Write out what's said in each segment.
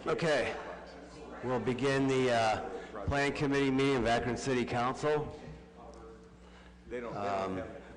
Okay, we'll begin the Planning Committee meeting of Akron City Council.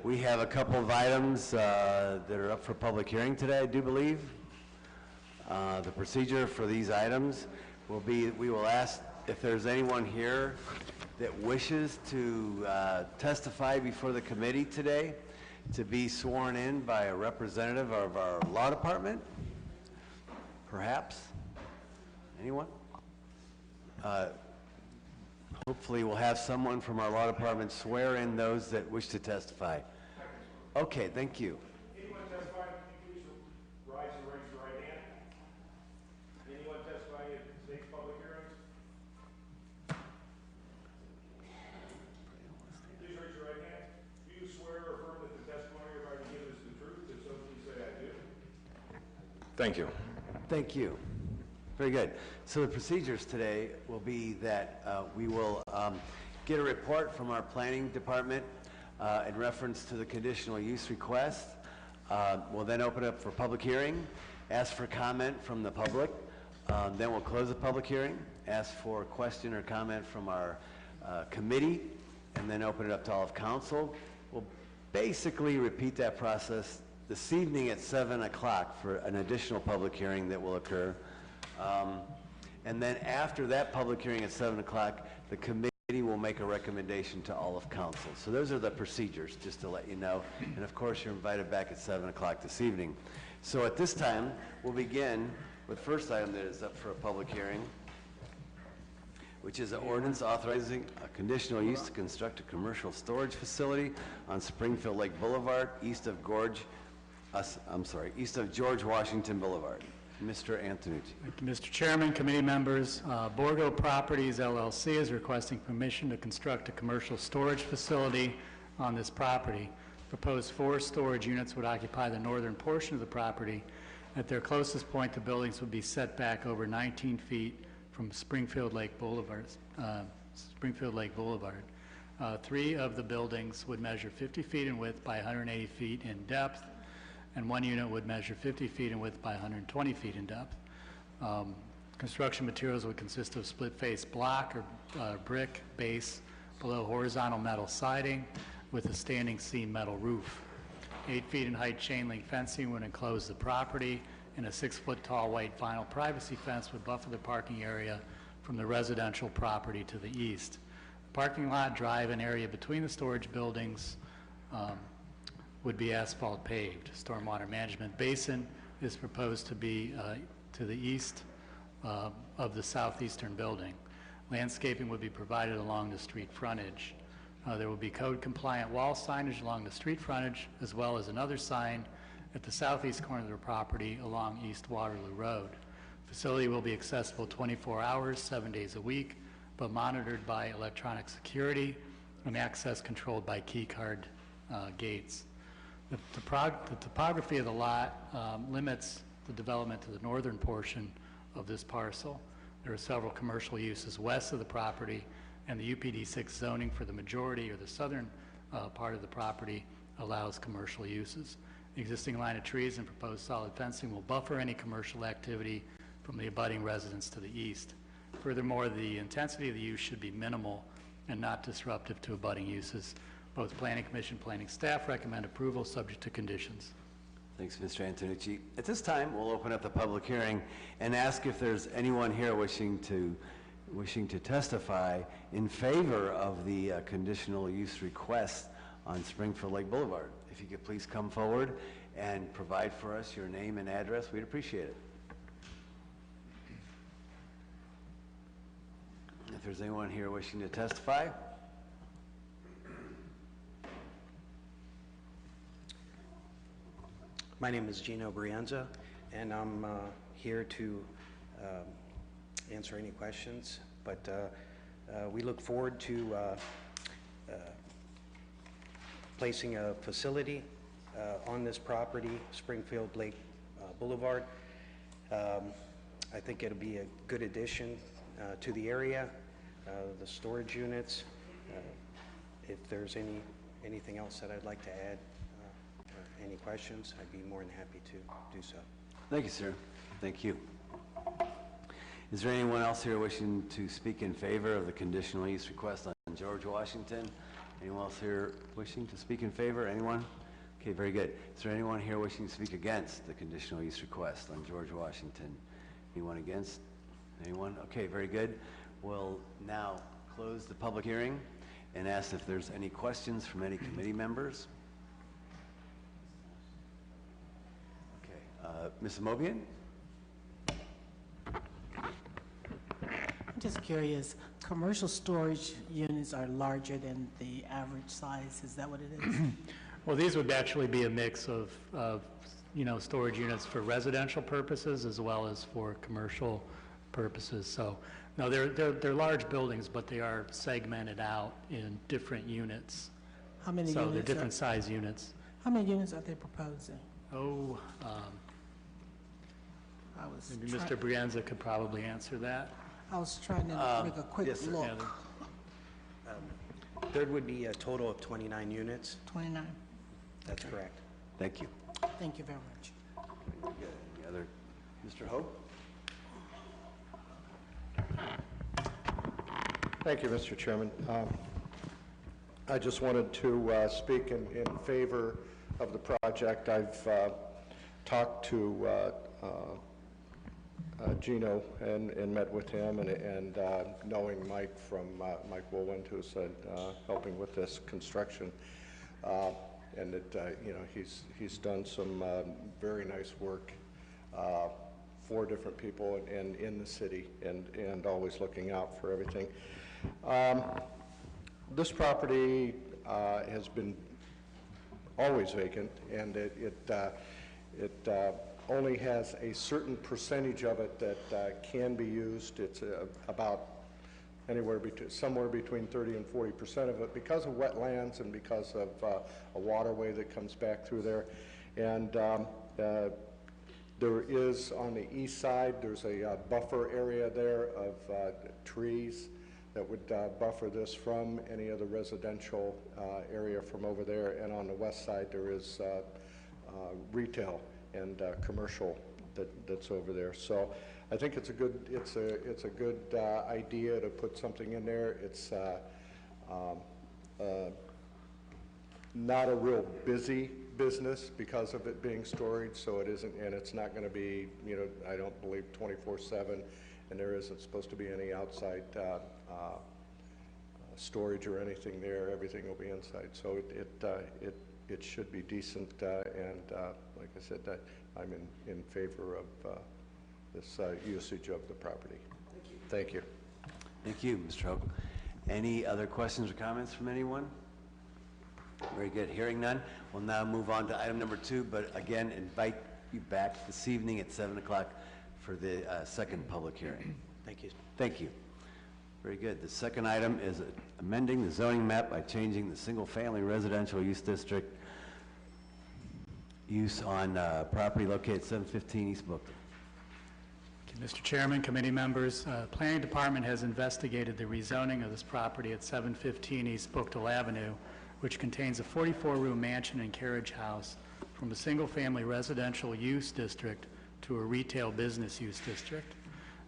We have a couple of items that are up for public hearing today, I do believe. The procedure for these items will be, we will ask if there's anyone here that wishes to testify before the committee today to be sworn in by a representative of our law department, perhaps. Anyone? Hopefully we'll have someone from our law department swear in those that wish to testify. Okay, thank you. Anyone testifying, please rise and raise your right hand. Anyone testifying at today's public hearings? Please raise your right hand. Do you swear or affirm that the testimony you're about to give is the truth? If so, please say I do. Thank you. Thank you. Very good. So the procedures today will be that we will get a report from our planning department in reference to the conditional use request. We'll then open up for public hearing, ask for comment from the public. Then we'll close the public hearing, ask for a question or comment from our committee, and then open it up to all of council. We'll basically repeat that process this evening at 7 o'clock for an additional public hearing that will occur. And then after that public hearing at 7 o'clock, the committee will make a recommendation to all of council. So those are the procedures, just to let you know. And of course, you're invited back at 7 o'clock this evening. So at this time, we'll begin with the first item that is up for a public hearing, which is an ordinance authorizing a conditional use to construct a commercial storage facility on Springfield Lake Boulevard, east of George Washington Boulevard. Mr. Antonucci. Thank you, Mr. Chairman, committee members. Borgo Properties LLC is requesting permission to construct a commercial storage facility on this property. Proposed 4 storage units would occupy the northern portion of the property. At their closest point, the buildings would be set back over 19 feet from Springfield Lake Boulevard. 3 of the buildings would measure 50 feet in width by 180 feet in depth, and 1 unit would measure 50 feet in width by 120 feet in depth. Construction materials would consist of split-face block or brick base below horizontal metal siding with a standing seam metal roof. 8 feet in height chain link fencing would enclose the property, and a 6-foot tall white vinyl privacy fence would buffer the parking area from the residential property to the east. The parking lot, drive, and area between the storage buildings would be asphalt paved. Stormwater management basin is proposed to be to the east of the southeastern building. Landscaping would be provided along the street frontage. There will be code compliant wall signage along the street frontage, as well as another sign at the southeast corner of the property along East Waterloo Road. Facility will be accessible 24 hours, 7 days a week, but monitored by electronic security and access controlled by key card gates. The topography of the lot limits the development to the northern portion of this parcel. There are several commercial uses west of the property, and the UPD 6 zoning for the majority or the southern part of the property allows commercial uses. The existing line of trees and proposed solid fencing will buffer any commercial activity from the abutting residents to the east. Furthermore, the intensity of the use should be minimal and not disruptive to abutting uses. Both Planning Commission, planning staff recommend approval subject to conditions. Thanks, Mr. Antonucci. At this time, we'll open up the public hearing and ask if there's anyone here wishing to testify in favor of the conditional use request on Springfield Lake Boulevard. If you could please come forward and provide for us your name and address, we'd appreciate it. If there's anyone here wishing to testify. My name is Gino Brienza, and I'm here to answer any questions, but we look forward to placing a facility on this property, Springfield Lake Boulevard. I think it'll be a good addition to the area, the storage units. If there's anything else that I'd like to add, any questions, I'd be more than happy to do so. Thank you, sir. Thank you. Is there anyone else here wishing to speak in favor of the conditional use request on George Washington? Anyone else here wishing to speak in favor? Anyone? Okay, very good. Is there anyone here wishing to speak against the conditional use request on George Washington? Anyone against? Anyone? Okay, very good. We'll now close the public hearing and ask if there's any questions from any committee members. Okay, Ms. Amobian? I'm just curious, commercial storage units are larger than the average size, is that what it is? Well, these would actually be a mix of storage units for residential purposes as well as for commercial purposes. So, no, they're large buildings, but they are segmented out in different units. How many So units? they're different size units. How many units are they proposing? Oh, I was maybe try- Mr. Brienza could probably answer that. I was trying to make a quick yes, sir. look. Yeah, There would be a total of 29 units. 29. That's correct. Thank you. Thank you very much. Any other? Mr. Hope? Thank you, Mr. Chairman. I just wanted to speak in favor of the project. I've talked to Gino and met with him, and knowing Mike from Mike Woolwind, who's helping with this construction, and that he's done some very nice work for different people and in the city, and always looking out for everything. This property has been always vacant, and it only has a certain percentage of it that can be used. It's about somewhere between 30 and 40% of it because of wetlands and because of a waterway that comes back through there. And there is, on the east side, there's a buffer area there of trees that would buffer this from any of the residential area from over there. And on the west side, there is retail and commercial that's over there. So I think it's a good idea to put something in there. It's not a real busy business because of it being storage, so it isn't, and it's not going to be, I don't believe 24/7, and there isn't supposed to be any outside storage or anything there. Everything will be inside, so it should be decent, and like I said, I'm in favor of this usage of the property. Thank you. Thank you, Mr. Hope. Any other questions or comments from anyone? Very good. Hearing none, we'll now move on to item number 2, but again, invite you back this evening at 7 o'clock for the second public hearing. Thank you. Thank you. Very good. The second item is amending the zoning map by changing the single-family residential use district use on property located at 715 East Bookton. Mr. Chairman, committee members, Planning Department has investigated the rezoning of this property at 715 East Bookton Avenue, which contains a 44-room mansion and carriage house, from a single-family residential use district to a retail business use district.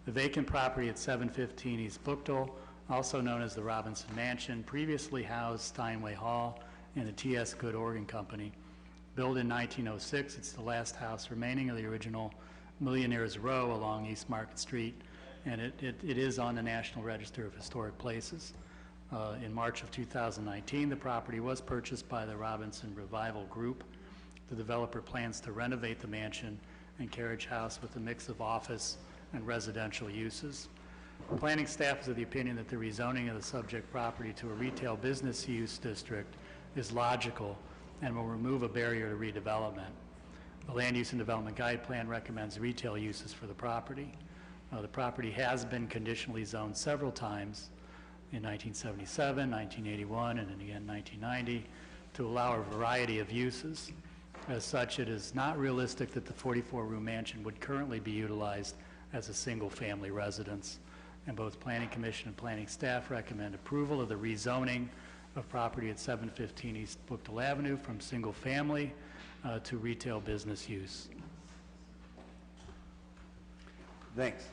The vacant property at 715 East Bookton, also known as the Robinson Mansion, previously housed Steinway Hall and the T.S. Good Organ Company. Built in 1906, it's the last house remaining of the original Millionaire's Row along East Market Street, and it is on the National Register of Historic Places. In March of 2019, the property was purchased by the Robinson Revival Group. The developer plans to renovate the mansion and carriage house with a mix of office and residential uses. Planning staff is of the opinion that the rezoning of the subject property to a retail business use district is logical and will remove a barrier to redevelopment. The Land Use and Development Guide Plan recommends retail uses for the property. The property has been conditionally zoned several times in 1977, 1981, and then again 1990 to allow a variety of uses. As such, it is not realistic that the 44-room mansion would currently be utilized as a single-family residence. And both Planning Commission and Planning staff recommend approval of the rezoning of property at 715 East Bookton Avenue from single-family to retail business use. Thanks.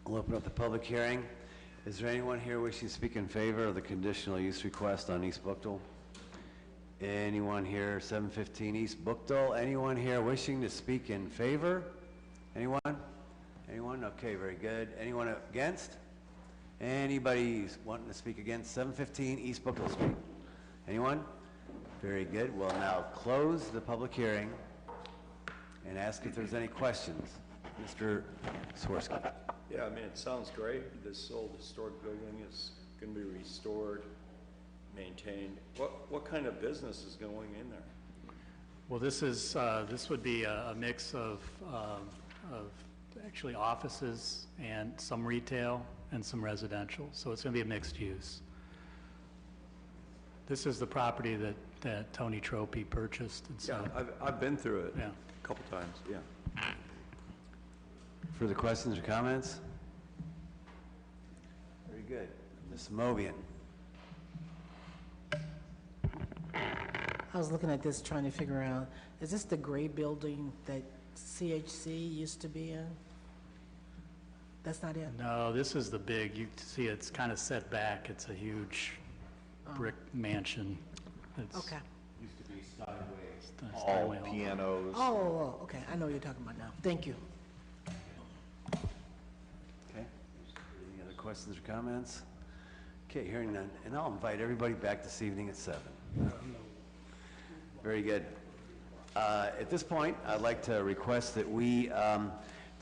We'll open up the public hearing. Is there anyone here wishing to speak in favor of the conditional use request on East Bookdale? Anyone here, 715 East Bookdale? Anyone here wishing to speak in favor? Anyone? Anyone? Okay, very good. Anyone against? Anybody wanting to speak against 715 East Bookdale Street? Anyone? Very good. We'll now close the public hearing and ask if there's any questions. Mr. Swirsky. Yeah, I mean, it sounds great. This old historic building is going to be restored, maintained. What kind of business is going in there? Well, this would be a mix of actually offices and some retail and some residential. So it's going to be a mixed use. This is the property that Tony Tropy purchased. And so, Yeah, I've been through it Yeah. a couple times, yeah. Further questions or comments? Very good. Ms. Mobian. I was looking at this, trying to figure out, is this the gray building that CHC used to be in? That's not it? No, this is the big, you can see it's kind of set back. It's a huge brick mansion. It's Okay. Used to be sideways. All pianos. Oh, okay, I know what you're talking about now. Thank you. Okay. Any other questions or comments? Okay, hearing none. And I'll invite everybody back this evening at 7. Very good. At this point, I'd like to request that we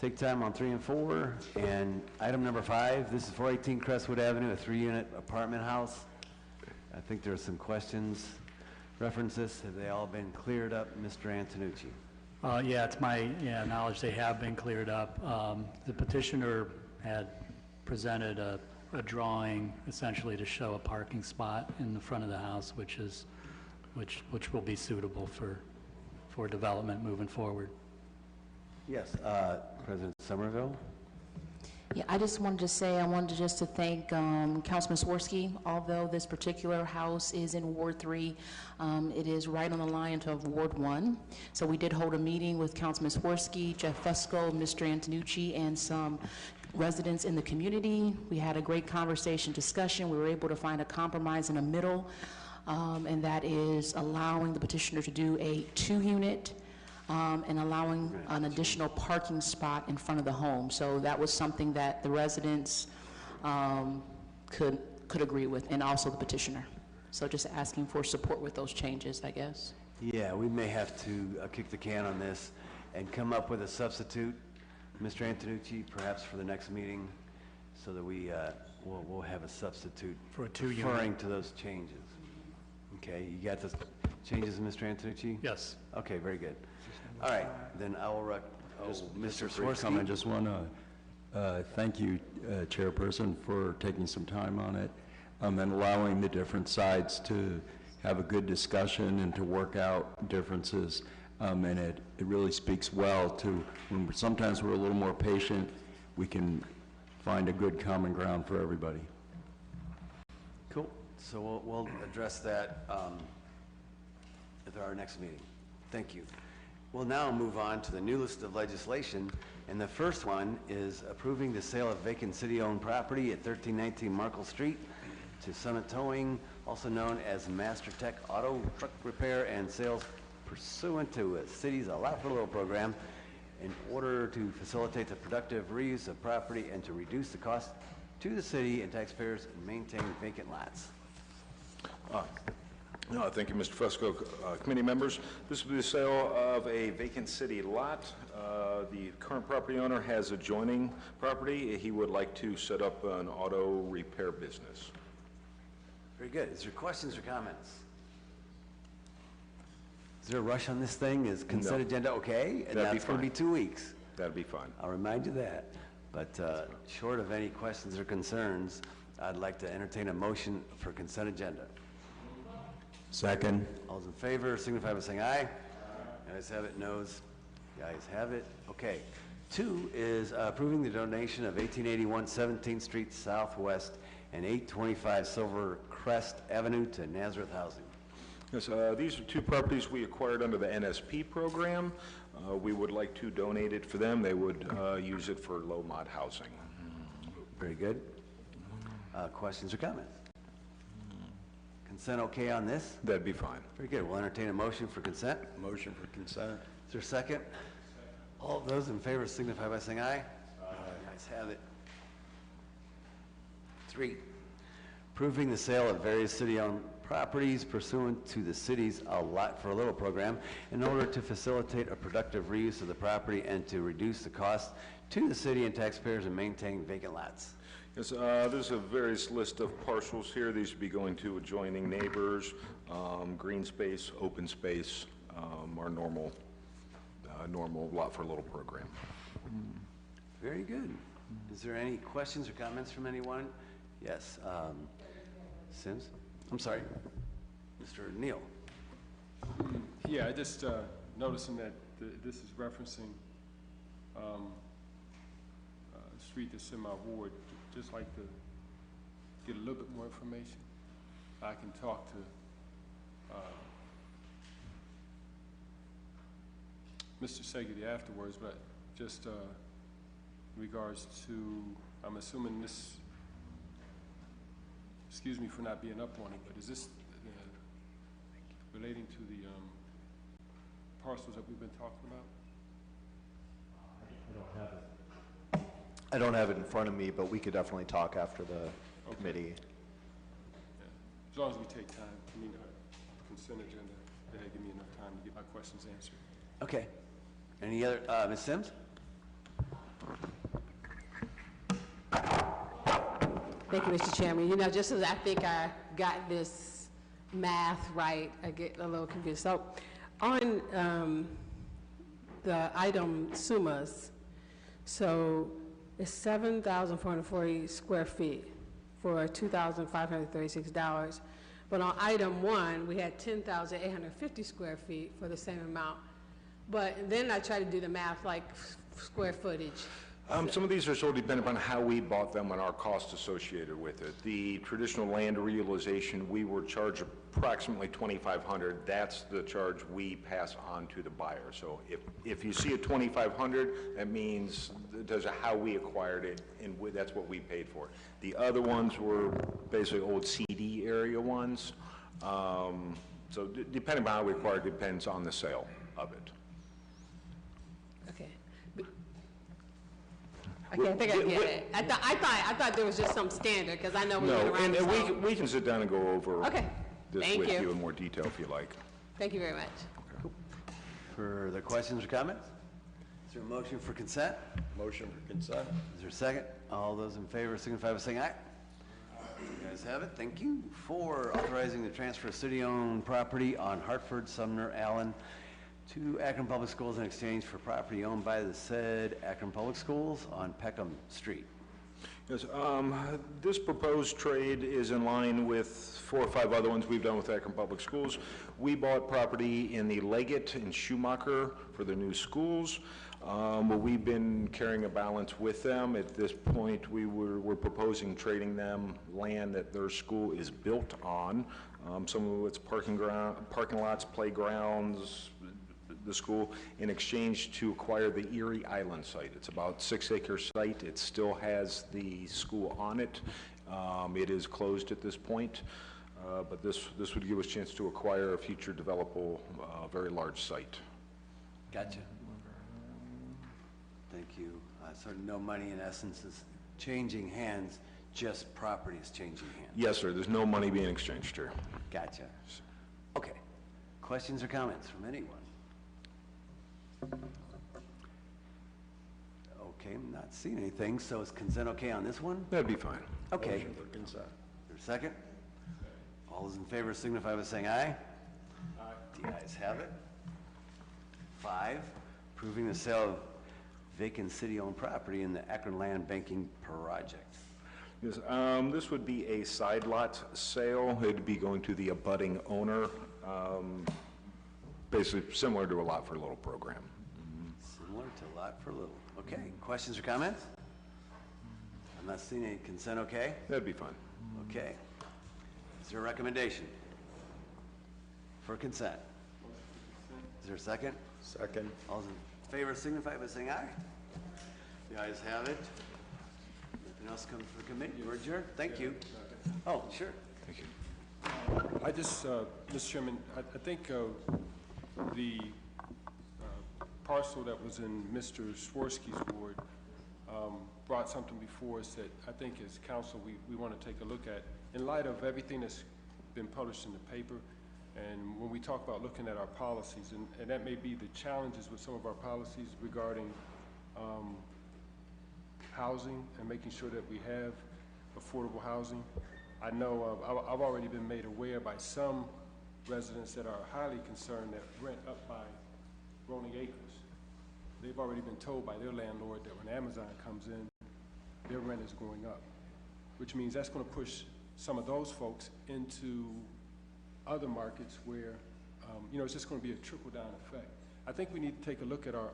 take time on 3 and 4. And item number 5, this is 418 Crestwood Avenue, a 3-unit apartment house. I think there are some questions, references. Have they all been cleared up, Mr. Antonucci? Yeah, it's my knowledge they have been cleared up. The petitioner had presented a drawing essentially to show a parking spot in the front of the house, which will be suitable for development moving forward. Yes, President Somerville? Yeah, I just wanted to say, I wanted just to thank Councilman Swirsky. Although this particular house is in Ward 3, it is right on the line of Ward 1. So we did hold a meeting with Councilman Swirsky, Jeff Fusco, Mr. Antonucci, and some residents in the community. We had a great conversation, discussion. We were able to find a compromise in the middle, and that is allowing the petitioner to do a 2-unit and allowing an additional parking spot in front of the home. So that was something that the residents could agree with, and also the petitioner. So just asking for support with those changes, I guess. Yeah, we may have to kick the can on this and come up with a substitute, Mr. Antonucci, perhaps for the next meeting, so that we'll have a substitute For a 2-unit. referring to those changes. Okay, you got the changes, Mr. Antonucci? Yes. Okay, very good. All right, then I will Mr. I Swirsky. just want to thank you, Chairperson, for taking some time on it and allowing the different sides to have a good discussion and to work out differences. And it really speaks well to when sometimes we're a little more patient, we can find a good common ground for everybody. Cool. So we'll address that at our next meeting. Thank you. We'll now move on to the new list of legislation, and the first one is approving the sale of vacant city-owned property at 1319 Markle Street to Summit Towing, also known as Master Tech Auto Truck Repair and Sales pursuant to a city's Allow for Little program in order to facilitate the productive reuse of property and to reduce the cost to the city and taxpayers in maintaining vacant lots. Thank you, Mr. Fusco. Committee members, this will be the sale of a vacant city lot. The current property owner has adjoining property. He would like to set up an auto repair business. Very good. Is there questions or comments? Is there a rush on this thing? Is consent No. agenda okay? And That'd be that's going to be fine. 2 weeks. That'd be fine. I'll remind you that. But short of any questions or concerns, I'd like to entertain a motion for consent agenda. Second. All those in favor signify by saying aye. The ayes have it, noes. The ayes have it. Okay. 2 is approving the donation of 1881 17th Street Southwest and 825 Silver Crest Avenue to Nazareth Housing. Yes, these are 2 properties we acquired under the NSP program. We would like to donate it for them. They would use it for low-mod housing. Very good. Questions or comments? Consent okay on this? That'd be fine. Very good. We'll entertain a motion for consent. Motion for consent. Is there a second? All of those in favor signify by saying aye. Aye. Ayes have it. 3, approving the sale of various city-owned properties pursuant to the city's A Lot for a Little program in order to facilitate a productive reuse of the property and to reduce the cost to the city and taxpayers in maintaining vacant lots. Yes, there's a various list of parcels here. These would be going to adjoining neighbors, green space, open space, our normal lot for a little program. Very good. Is there any questions or comments from anyone? Yes, Sims? I'm sorry, Mr. Neal. Yeah, I just noticing that this is referencing a street that's in my ward. Just like to get a little bit more information. I can talk to Mr. Segedy afterwards, but just in regards to, I'm assuming this, excuse me for not being up on it, but is this relating to the parcels that we've been talking about? I don't have it in front of me, but we could definitely talk after the committee. Yeah. As long as we take time, I mean, the consent agenda, that'll give me enough time to get my questions answered. Okay. Any other, Ms. Sims? Thank you, Mr. Chairman. You know, just as I think I got this math right, I get a little confused. So on the item summas, so it's 7,440 square feet for $2,536. But on item 1, we had 10,850 square feet for the same amount. But then I tried to do the math, like square footage. Some of these are sort of dependent upon how we bought them and our cost associated with it. The traditional land realization, we were charged approximately $2,500. That's the charge we pass on to the buyer. So if you see a $2,500, that means those are how we acquired it, and that's what we paid for. The other ones were basically old CD area ones. So depending on how we acquired, it depends on the sale of it. Okay. Okay, I think I get it. I thought there was just some standard, because I know we went around. No, and we can sit down and go over Okay. this Thank with you. you in more detail if you like. Thank you very much. Further questions or comments? Is there a motion for consent? Motion for consent. Is there a second? All those in favor signify by saying aye. You guys have it. Thank you. 4, authorizing the transfer of city-owned property on Hartford, Sumner, Allen to Akron Public Schools in exchange for property owned by the said Akron Public Schools on Peckham Street. Yes, this proposed trade is in line with 4 or 5 other ones we've done with Akron Public Schools. We bought property in the Leggett and Schumacher for the new schools. We've been carrying a balance with them. At this point, we're proposing trading them land that their school is built on. Some of it's parking lots, playgrounds, the school, in exchange to acquire the Erie Island site. It's about 6-acre site. It still has the school on it. It is closed at this point, but this would give us a chance to acquire a future developable, very large site. Gotcha. Thank you. So no money in essence is changing hands, just property is changing hands. Yes, sir. There's no money being exchanged here. Gotcha. Okay. Questions or comments from anyone? Okay, I'm not seeing anything, so is consent okay on this one? That'd be fine. Okay. Motion for consent. Is there a second? All those in favor signify by saying aye. Aye. The ayes have it. 5, approving the sale of vacant city-owned property in the Akron Land Banking Project. Yes, this would be a side lot sale. It'd be going to the abutting owner, basically similar to a lot for a little program. Similar to lot for little. Okay, questions or comments? I'm not seeing any. Consent okay? That'd be fine. Okay. Is there a recommendation for consent? Is there a second? Second. All those in favor signify by saying aye. The ayes have it. Anything else come for the committee? We're adjourned. Thank you. Oh, sure. Thank you. I just, Mr. Chairman, I think the parcel that was in Mr. Swirsky's ward brought something before us that I think as council we want to take a look at in light of everything that's been published in the paper, and when we talk about looking at our policies, and that may be the challenges with some of our policies regarding housing and making sure that we have affordable housing. I know I've already been made aware by some residents that are highly concerned that rent up by Rolling Acres. They've already been told by their landlord that when Amazon comes in, their rent is going up, which means that's going to push some of those folks into other markets where, you know, it's just going to be a trickle-down effect. I think we need to take a look at our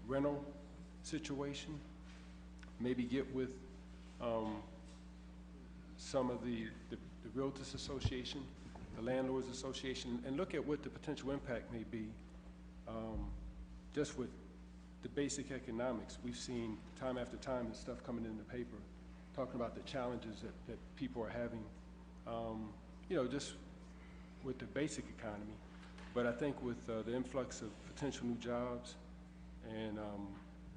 rental situation, maybe get with some of the Realtors Association, the Landlords Association, and look at what the potential impact may be just with the basic economics. We've seen time after time and stuff coming in the paper talking about the challenges that people are having, you know, just with the basic economy. But I think with the influx of potential new jobs, and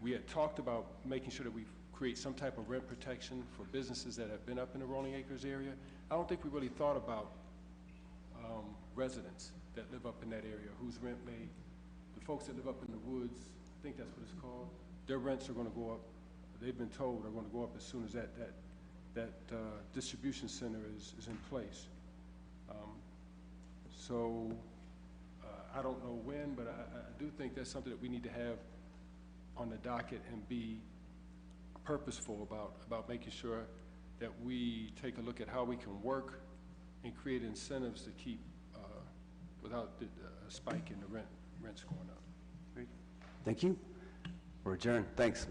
we had talked about making sure that we create some type of rent protection for businesses that have been up in the Rolling Acres area. I don't think we really thought about residents that live up in that area, whose rent may, the folks that live up in the woods, I think that's what it's called, their rents are going to go up. They've been told are going to go up as soon as that distribution center is in place. So I don't know when, but I do think that's something that we need to have on the docket and be purposeful about making sure that we take a look at how we can work and create incentives to keep without a spike in the rents going up. Great. Thank you. We're adjourned. Thanks.